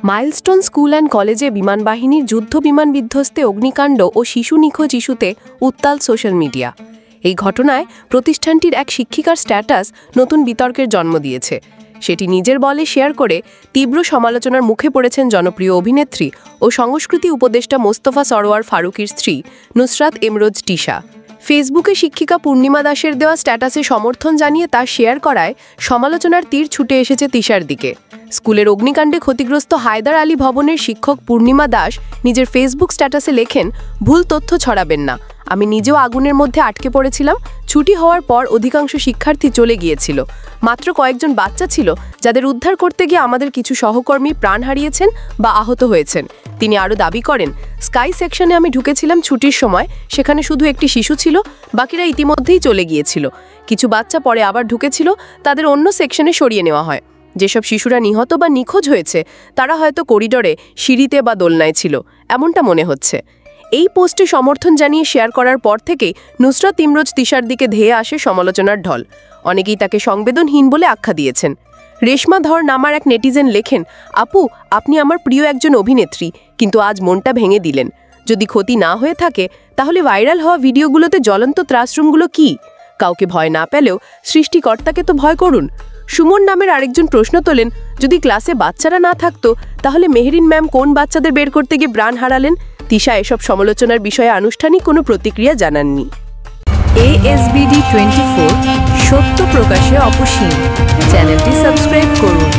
Milestone school and কলেজে বিমানবাহিনীর যুদ্ধ বিমান বিধ্বস্তে অগ্নিকাণ্ড ও শিশু নিখোঁজ ইস্যুতে উত্তাল সোশ্যাল মিডিয়া। এই ঘটনায় প্রতিষ্ঠানটির এক শিক্ষিকার স্ট্যাটাস নতুন বিতর্কের জন্ম দিয়েছে। সেটি নিজের বলে শেয়ার করে তীব্র সমালোচনার মুখে পড়েছেন জনপ্রিয় অভিনেত্রী ও সংস্কৃতি উপদেষ্টা মোস্তফা সরোয়ার ফারুকীর স্ত্রী নুসরাত এমরোজ তিশা। ফেসবুকে শিক্ষিকা পূর্ণিমা দাসের দেওয়া স্ট্যাটাসে সমর্থন জানিয়ে তা শেয়ার করায় সমালোচনার তীর ছুটে এসেছে তিশার দিকে। স্কুলের অগ্নিকাণ্ডে ক্ষতিগ্রস্ত হায়দার আলী ভবনের শিক্ষক পূর্ণিমা দাস নিজের ফেসবুক স্ট্যাটাসে লেখেন, ভুল তথ্য ছড়াবেন না। আমি নিজেও আগুনের মধ্যে আটকে পড়েছিলাম। ছুটি হওয়ার পর অধিকাংশ শিক্ষার্থী চলে গিয়েছিল। মাত্র কয়েকজন বাচ্চা ছিল যাদের উদ্ধার করতে গিয়ে আমাদের কিছু সহকর্মী প্রাণ হারিয়েছেন বা আহত হয়েছেন। তিনি আরও দাবি করেন, স্কাই সেকশনে আমি ঢুকেছিলাম ছুটির সময়, সেখানে শুধু একটি শিশু ছিল, বাকিরা ইতিমধ্যেই চলে গিয়েছিল। কিছু বাচ্চা পরে আবার ঢুকেছিল, তাদের অন্য সেকশনে সরিয়ে নেওয়া হয়। যেসব শিশুরা নিহত বা নিখোঁজ হয়েছে তারা হয়তো করিডোরে, সিঁড়িতে বা দোলনায় ছিল, এমনটা মনে হচ্ছে। এই পোস্টে সমর্থন জানিয়ে শেয়ার করার পর থেকেই নুসরাত ইমরোজ তিশার দিকে ধেয়ে আসে সমালোচনার ঢল। অনেকেই তাকে সংবেদনহীন বলে আখ্যা দিয়েছেন। রেশমা ধর নামার এক নেটিজেন লেখেন, আপু, আপনি আমার প্রিয় একজন অভিনেত্রী, কিন্তু আজ মনটা ভেঙে দিলেন। যদি ক্ষতি না হয়ে থাকে তাহলে ভাইরাল হওয়া ভিডিওগুলোতে জ্বলন্ত ত্রাসরুমগুলো কি? কাউকে ভয় না পেলেও সৃষ্টিকর্তাকে তো ভয় করুন। সুমন নামের আরেকজন প্রশ্ন তোলেন, যদি ক্লাসে বাচ্চারা না থাকতো তাহলে মেহরিন ম্যাম কোন বাচ্চাদের বের করতে গিয়ে প্রাণ হারালেন? তিশা এসব সমালোচনার বিষয়ে আনুষ্ঠানিক কোনো প্রতিক্রিয়া জানাননি। ASBD24 সত্য প্রকাশে অপসীম। চ্যানেলটি সাবস্ক্রাইব করুন।